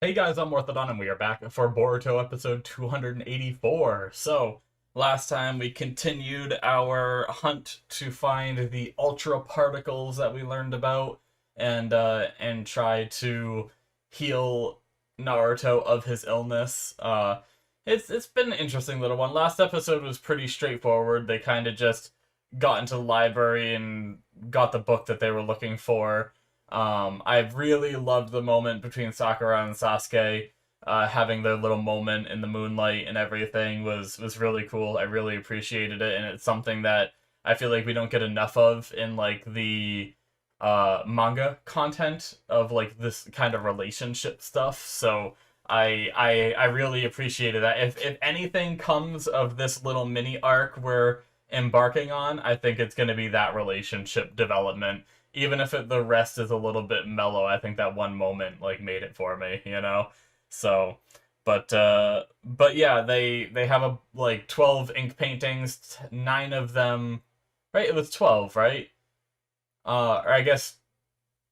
Hey guys, I'm Morthadon, and we are back for Boruto episode 284. So, last time we continued our hunt to find the ultra particles that we learned about and try to heal Naruto of his illness. It's been an interesting little one. Last episode was pretty straightforward. They kind of just got into the library and got the book that they were looking for. I really loved the moment between Sakura and Sasuke. Having their little moment in the moonlight and everything was really cool. I really appreciated it, and it's something that I feel like we don't get enough of in like the manga content of like this kind of relationship stuff. So I really appreciated that. If anything comes of this little mini arc we're embarking on, I think it's going to be that relationship development, even if the rest is a little bit mellow. I think that one moment like made it for me, you know. So, but yeah, they have a like 12 ink paintings, 9 of them, right? It was 12, right? Or I guess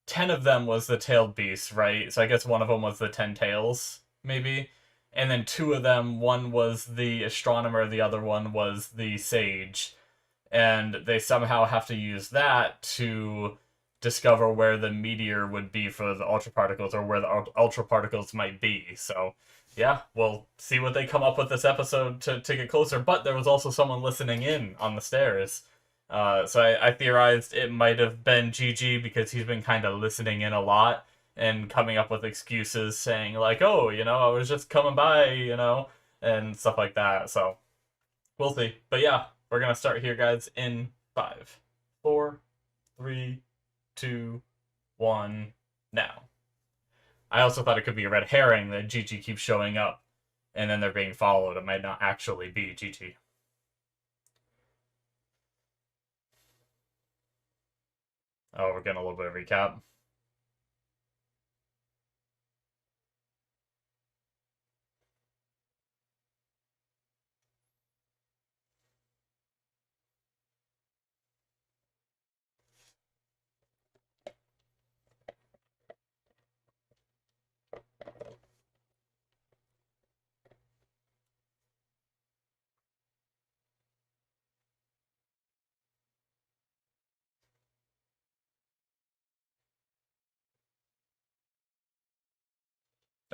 10 of them was the tailed beast, right? So I guess one of them was the 10 tails, maybe. And then 2 of them, one was the astronomer, the other one was the sage, and they somehow have to use that to discover where the meteor would be for the ultra particles, or where the ultra particles might be. So, yeah, we'll see what they come up with this episode to get closer. But there was also someone listening in on the stairs. So I theorized it might have been GG because he's been kind of listening in a lot and coming up with excuses saying, like, oh, I was just coming by, and stuff like that. So we'll see. But yeah, we're gonna start here, guys, in five, four, three, two, one, now. I also thought it could be a red herring that Gigi keeps showing up and then they're being followed. It might not actually be Gigi. Oh, we're getting a little bit of recap.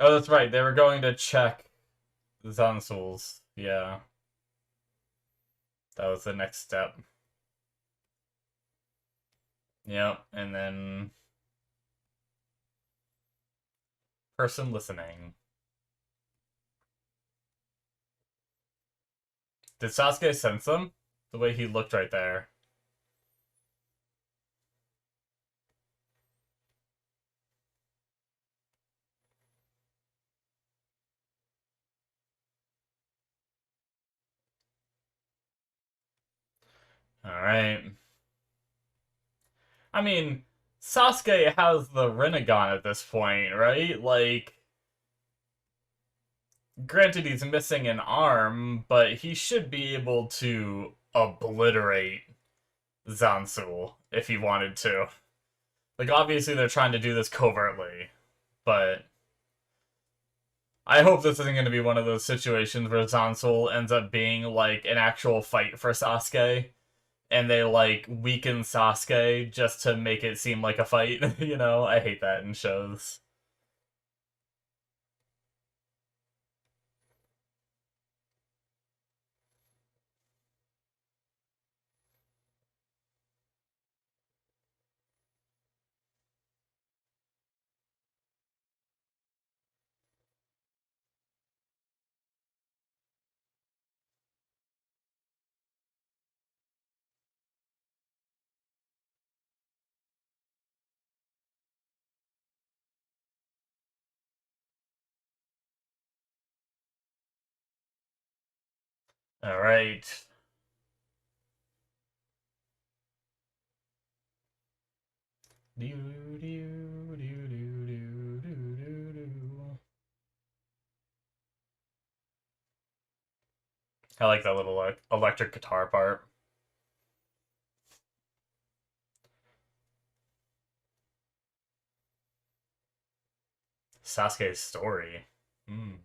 Oh, that's right. They were going to check Zansul's. Yeah, that was the next step. Yep, and then person listening. Did Sasuke sense them? The way he looked right there. All right. I mean, Sasuke has the Rinnegan at this point, right? Like, granted, he's missing an arm, but he should be able to obliterate Zansul if he wanted to. Like, obviously, they're trying to do this covertly, but I hope this isn't going to be one of those situations where Zansul ends up being like an actual fight for Sasuke, and they like weaken Sasuke just to make it seem like a fight. I hate that in shows. All right. I like that little like electric guitar part. Sasuke's story. Hmm.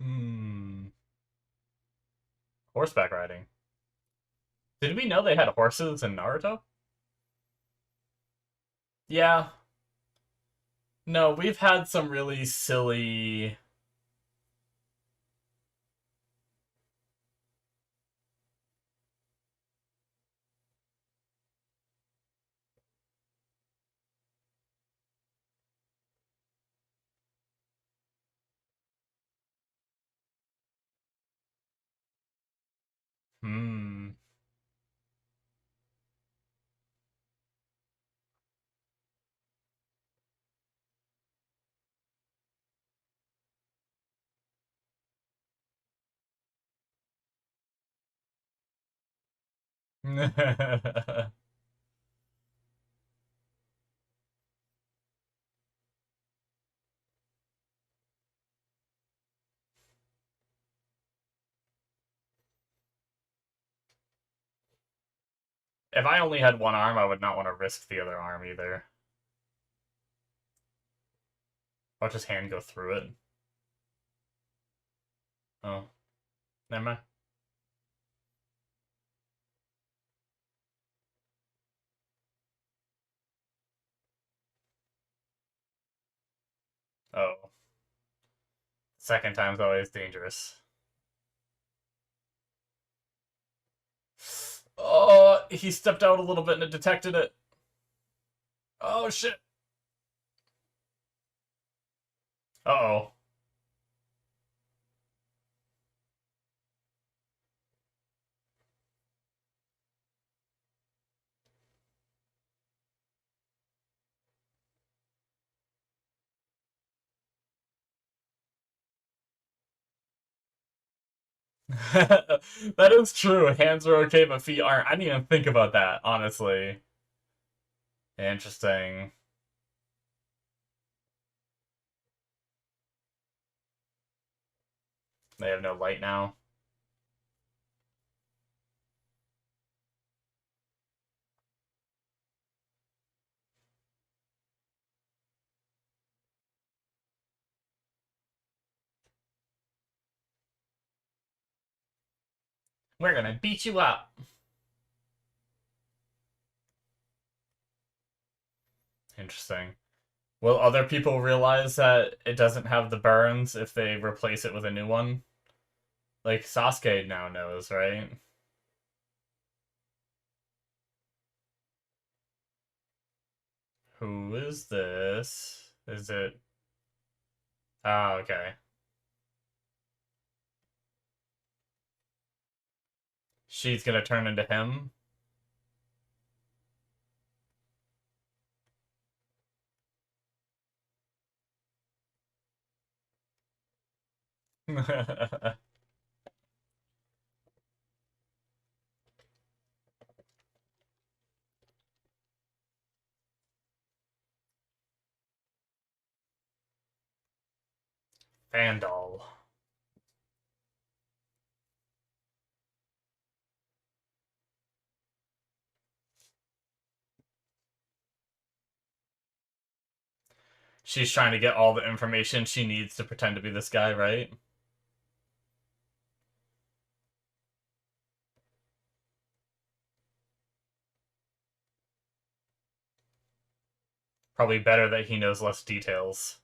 Hmm. Horseback riding. Did we know they had horses in Naruto? Yeah. No, we've had some really silly. Hmm. If I only had one arm, I would not want to risk the other arm either. Watch his hand go through it. Oh, never mind. Oh, second time's always dangerous. Oh, he stepped out a little bit and it detected it. Oh shit. Uh-oh. That is true. Hands are okay, but feet aren't. I didn't even think about that, honestly. Interesting. They have no light now. We're gonna beat you up. Interesting. Will other people realize that it doesn't have the burns if they replace it with a new one? Like Sasuke now knows, right? Who is this? Is it? Ah, okay. She's gonna turn into him. Vandal. She's trying to get all the information she needs to pretend to be this guy, right? Probably better that he knows less details.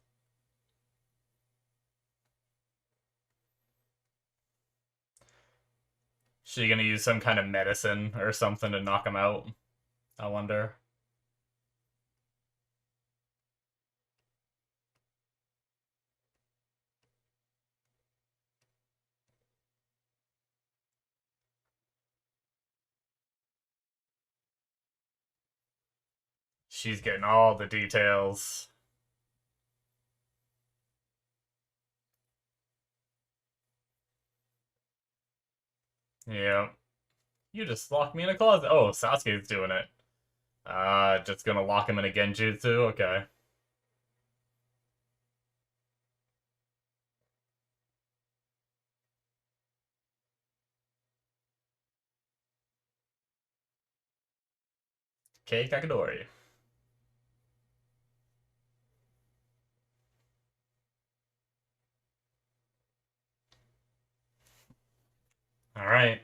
She gonna use some kind of medicine or something to knock him out? I wonder. She's getting all the details. Yeah. You just locked me in a closet. Oh, Sasuke's doing it. Just gonna lock him in a genjutsu? Okay. Okay, Kakadori. Alright.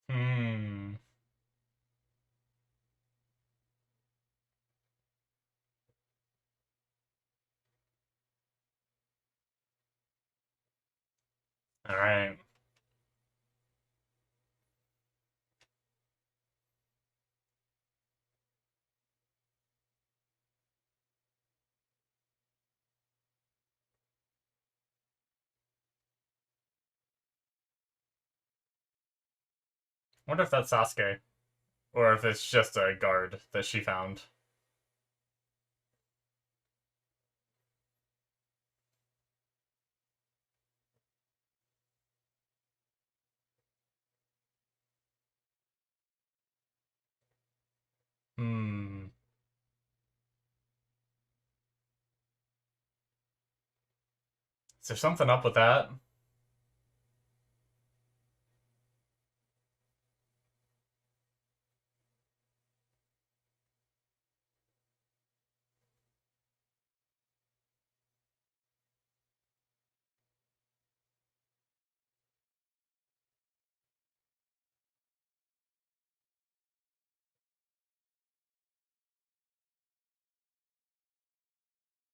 Hmm. Alright. Wonder if that's Sasuke. Or if it's just a guard that she found. Hmm. Is there something up with that?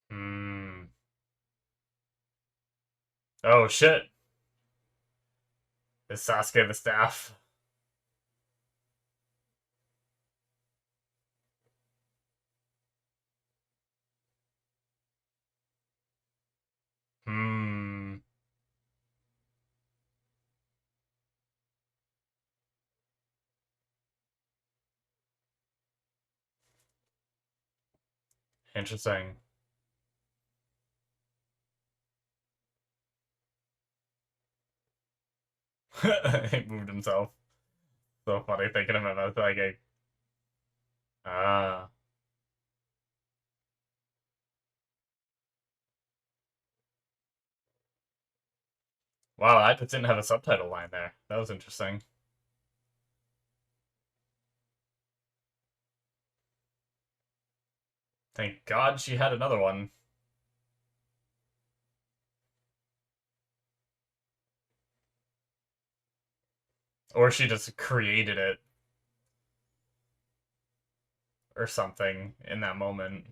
Hmm. Oh shit. Is Sasuke the staff? Hmm. Interesting. He moved himself. So funny thinking of him as like a ah. Wow, I just didn't have a subtitle line there. That was interesting. Thank God she had another one. Or she just created it or something in that moment.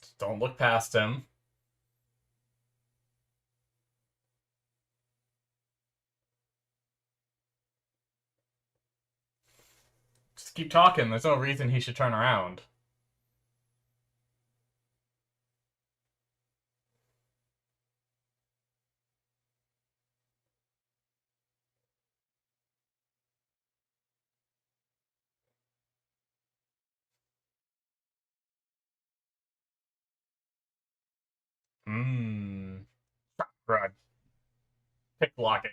Just don't look past him. Just keep talking. There's no reason he should turn around. Hmm. Right. Pick blocking.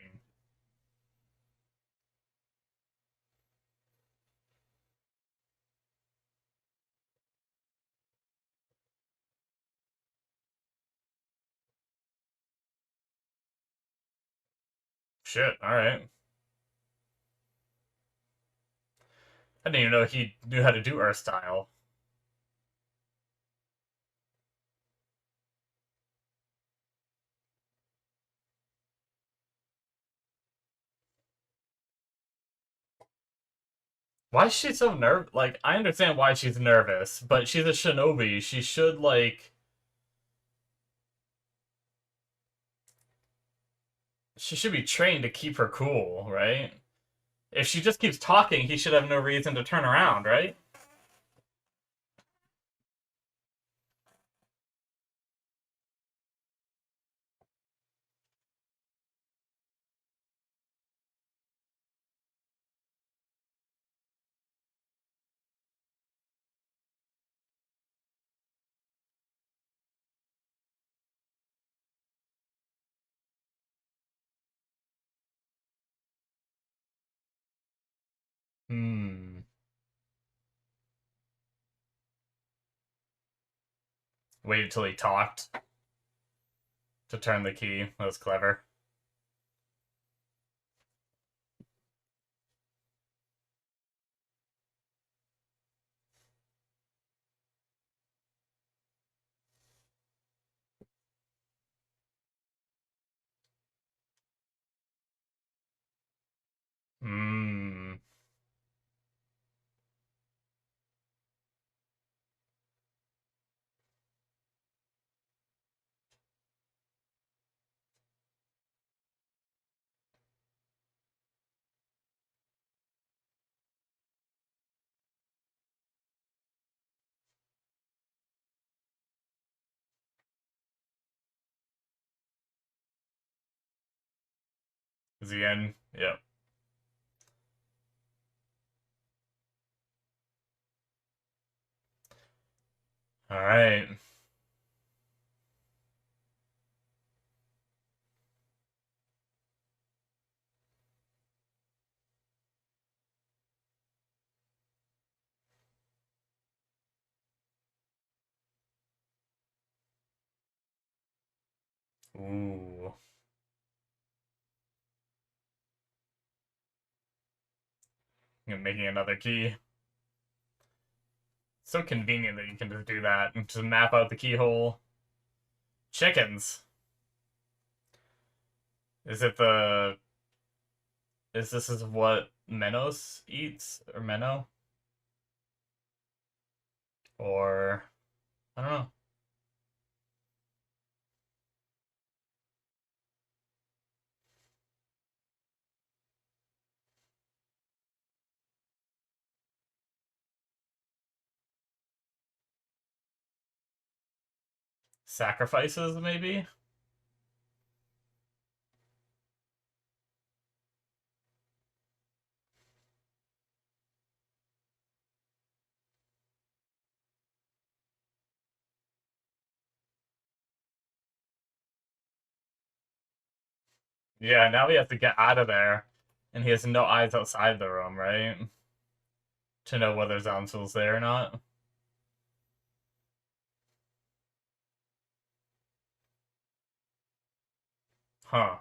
Shit, alright. I didn't even know he knew how to do Earth style. Why is she so nervous? Like, I understand why she's nervous, but she's a shinobi. She should, like, she should be trained to keep her cool, right? If she just keeps talking, he should have no reason to turn around, right? Hmm. Waited till he talked to turn the key. That was clever. Hmm. Is he in? Yep. All right. Ooh. I'm making another key. So convenient that you can just do that and just map out the keyhole. Chickens. Is it the? Is this is what Menos eats or Menno or I don't know. Sacrifices maybe. Yeah. Now we have to get out of there, and he has no eyes outside the room, right? To know whether Zansul's there or not. Huh.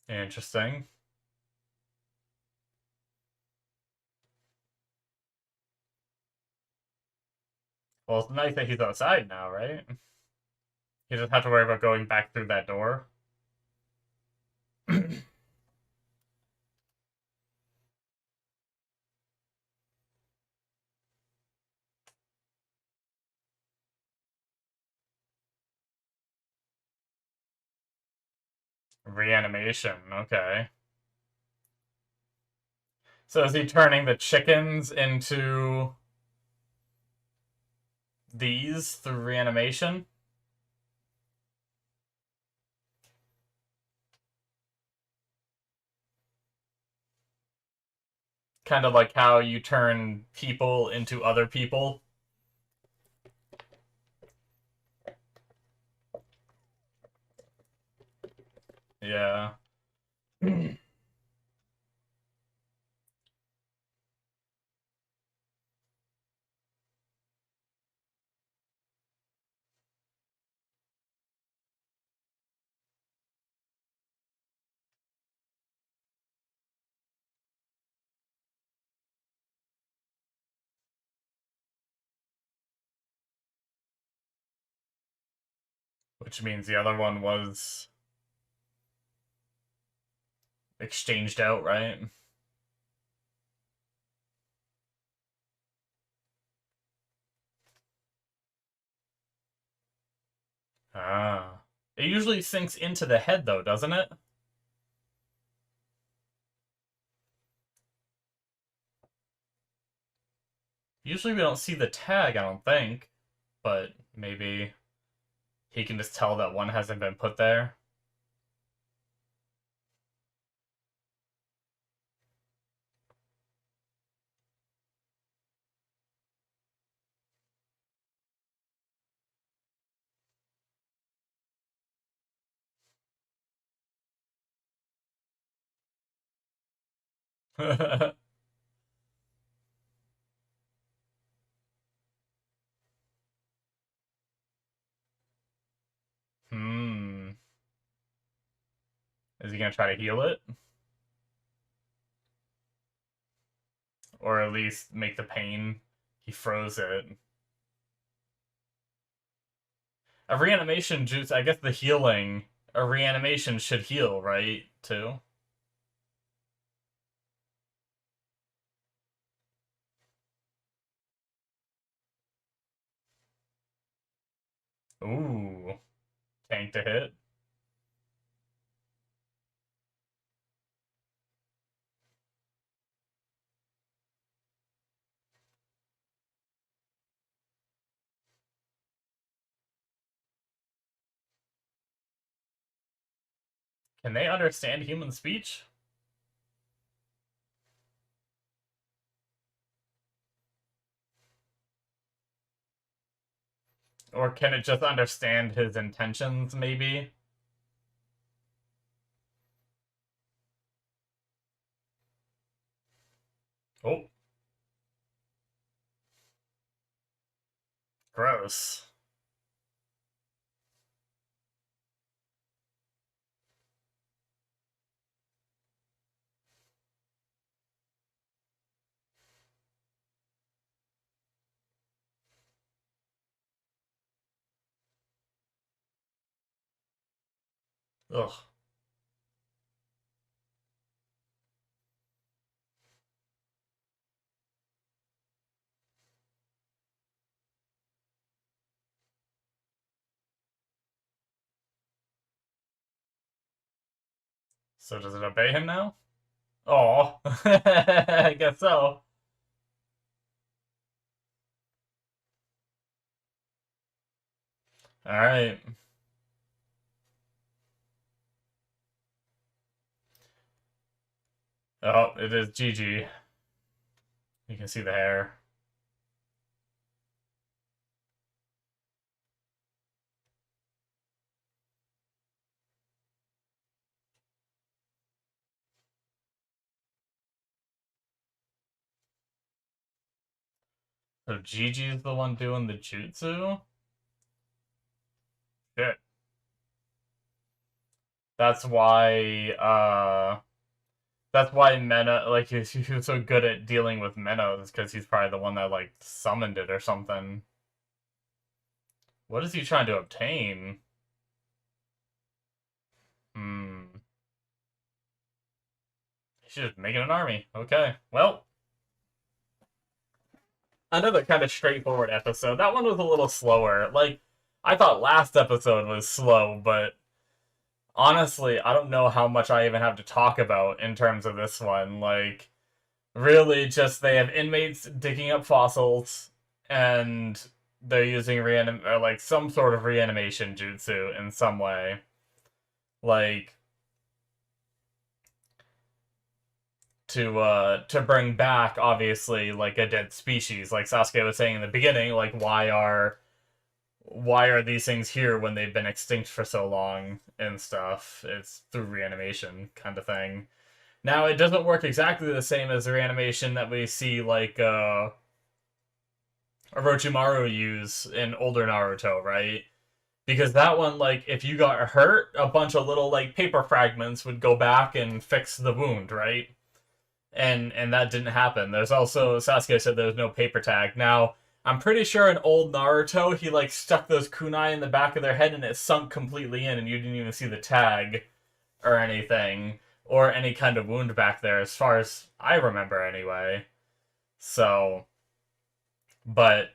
Interesting. Well, it's nice that he's outside now, right? He doesn't have to worry about going back through that door. Reanimation. Okay. So is he turning the chickens into these through reanimation? Kind of like how you turn people into other people. Yeah. Which means the other one was exchanged out, right? Ah. It usually sinks into the head, though, doesn't it? Usually we don't see the tag, I don't think. But maybe he can just tell that one hasn't been put there. Hmm. Is he gonna try to heal it? Or at least make the pain? He froze it. A reanimation juice, I guess the healing, a reanimation should heal, right? Too? Ooh. Tank to hit. Can they understand human speech? Or can it just understand his intentions, maybe? Oh, gross. Ugh. So does it obey him now? Oh, I guess so. All right. Oh, it is GG. You can see the hair. So Gigi is the one doing the jutsu? Shit. That's why, that's why Mena, like, he was so good at dealing with Menos, because he's probably the one that, like, summoned it or something. What is he trying to obtain? Hmm. He's just making an army. Okay. Well, another kind of straightforward episode. That one was a little slower. Like, I thought last episode was slow, but honestly, I don't know how much I even have to talk about in terms of this one. Like, really, just they have inmates digging up fossils, and they're using or like some sort of reanimation jutsu in some way. Like, to bring back obviously like a dead species, like Sasuke was saying in the beginning, like why are these things here when they've been extinct for so long and stuff? It's through reanimation kind of thing. Now it doesn't work exactly the same as the reanimation that we see like Orochimaru use in older Naruto, right? Because that one, like, if you got hurt, a bunch of little like paper fragments would go back and fix the wound, right? And that didn't happen. There's also Sasuke said there was no paper tag. Now I'm pretty sure in old Naruto he like stuck those kunai in the back of their head and it sunk completely in, and you didn't even see the tag or anything. or any kind of wound back there, as far as I remember anyway. So, but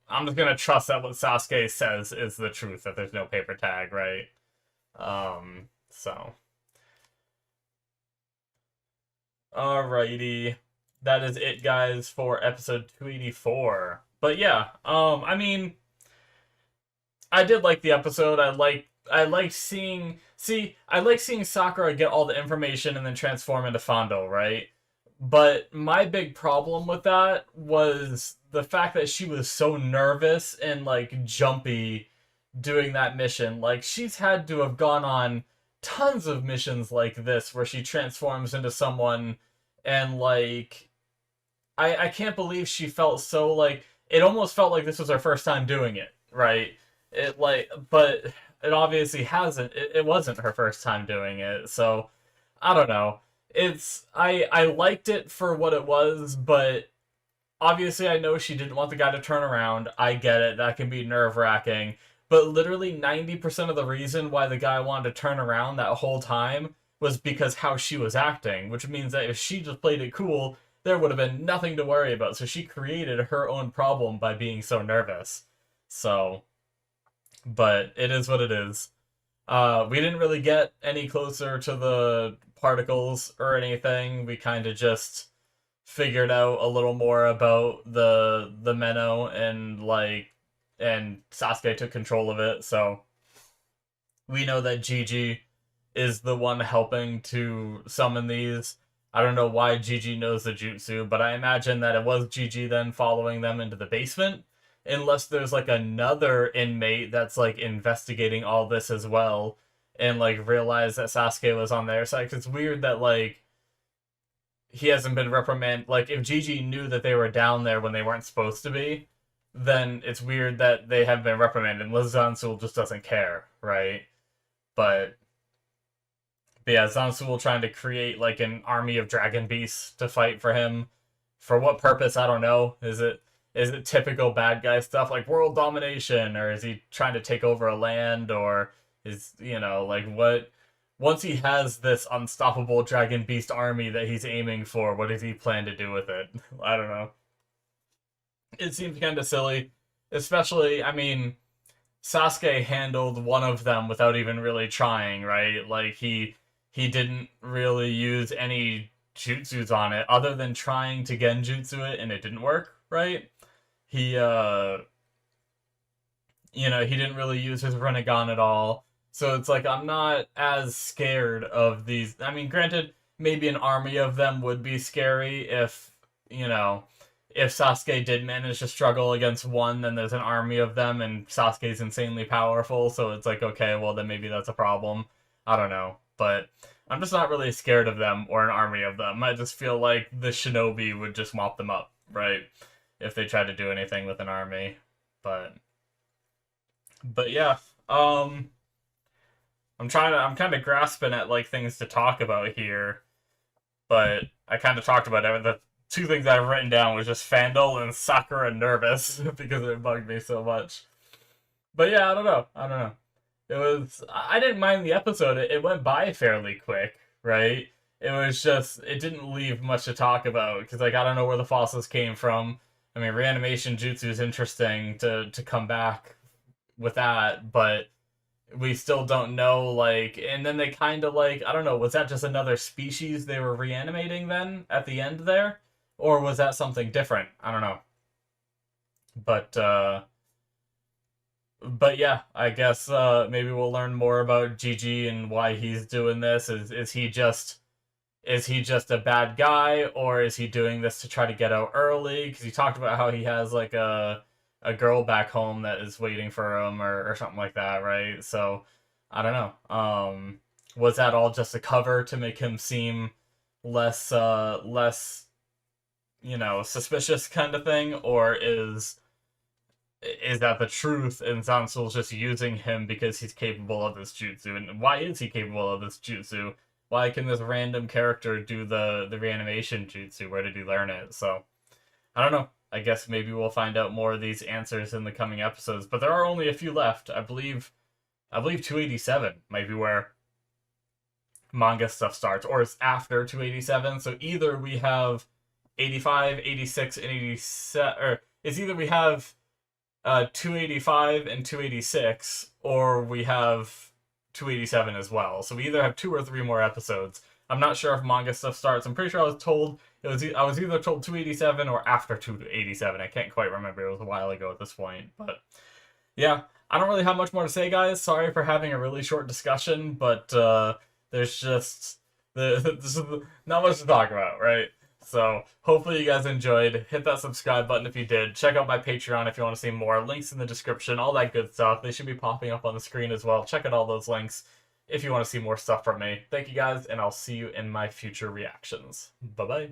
I'm just gonna trust that what Sasuke says is the truth, that there's no paper tag, right? So. Alrighty. That is it, guys, for episode 284. But yeah, I mean, I did like the episode. I like seeing Sakura get all the information and then transform into Fondo, right? But my big problem with that was the fact that she was so nervous and like jumpy doing that mission. Like, she's had to have gone on tons of missions like this where she transforms into someone, and like I can't believe she felt so like, it almost felt like this was her first time doing it, right? It like, but it obviously hasn't. It wasn't her first time doing it, so I don't know. I liked it for what it was, but obviously I know she didn't want the guy to turn around. I get it. That can be nerve-wracking. But literally 90% of the reason why the guy wanted to turn around that whole time was because how she was acting, which means that if she just played it cool, there would have been nothing to worry about. So she created her own problem by being so nervous. So, but it is what it is. We didn't really get any closer to the particles or anything. We kind of just figured out a little more about the Menno, and Sasuke took control of it. So we know that Gigi is the one helping to summon these. I don't know why Gigi knows the jutsu, but I imagine that it was Gigi then following them into the basement. Unless there's like another inmate that's like investigating all this as well, and like realized that Sasuke was on their side. 'Cause it's weird that like he hasn't been reprimanded. Like, if Gigi knew that they were down there when they weren't supposed to be, then it's weird that they have been reprimanded. And Liz Zansul just doesn't care, right? But yeah, Zansul trying to create like an army of dragon beasts to fight for him. For what purpose? I don't know. Is it typical bad guy stuff like world domination, or is he trying to take over a land, or is, like, what? Once he has this unstoppable dragon beast army that he's aiming for, what does he plan to do with it? I don't know. It seems kind of silly, especially, I mean, Sasuke handled one of them without even really trying, right? Like, he didn't really use any jutsus on it other than trying to genjutsu it, and it didn't work, right? He he didn't really use his Rinnegan at all. So it's like, I'm not as scared of these. I mean, granted, maybe an army of them would be scary if Sasuke did manage to struggle against one, then there's an army of them, and Sasuke's insanely powerful, so it's like, okay, well, then maybe that's a problem. I don't know. But I'm just not really scared of them or an army of them. I just feel like the shinobi would just mop them up, right? If they tried to do anything with an army. But yeah. I'm kind of grasping at like things to talk about here, but I kind of talked about it. The two things I've written down was just Fandle and Sakura nervous because it bugged me so much. But yeah, I don't know. I didn't mind the episode. It went by fairly quick, right? It was just, it didn't leave much to talk about because like I don't know where the fossils came from. I mean, reanimation jutsu is interesting to come back with that, but we still don't know, like, and then they kind of like, I don't know, was that just another species they were reanimating then at the end there? Or was that something different? I don't know. But yeah, I guess maybe we'll learn more about Gigi and why he's doing this. Is he just a bad guy, or is he doing this to try to get out early? Because he talked about how he has like a girl back home that is waiting for him, or something like that, right? So I don't know. Was that all just a cover to make him seem less suspicious kind of thing, or is that the truth and Zansul's just using him because he's capable of this jutsu? And why is he capable of this jutsu? Why can this random character do the reanimation jutsu? Where did he learn it? So I don't know. I guess maybe we'll find out more of these answers in the coming episodes. But there are only a few left. I believe 287 might be where manga stuff starts, or it's after 287. So either we have 85, 86, and 87, or it's either we have 285 and 286, or we have 287 as well. So we either have 2 or 3 more episodes. I'm not sure if manga stuff starts. I'm pretty sure I was told I was either told 287 or after 287. I can't quite remember. It was a while ago at this point, but yeah, I don't really have much more to say, guys. Sorry for having a really short discussion, but there's just not much to talk about, right? So hopefully you guys enjoyed. Hit that subscribe button if you did. Check out my Patreon if you want to see more. Links in the description, all that good stuff. They should be popping up on the screen as well. Check out all those links if you want to see more stuff from me. Thank you guys, and I'll see you in my future reactions. Bye-bye.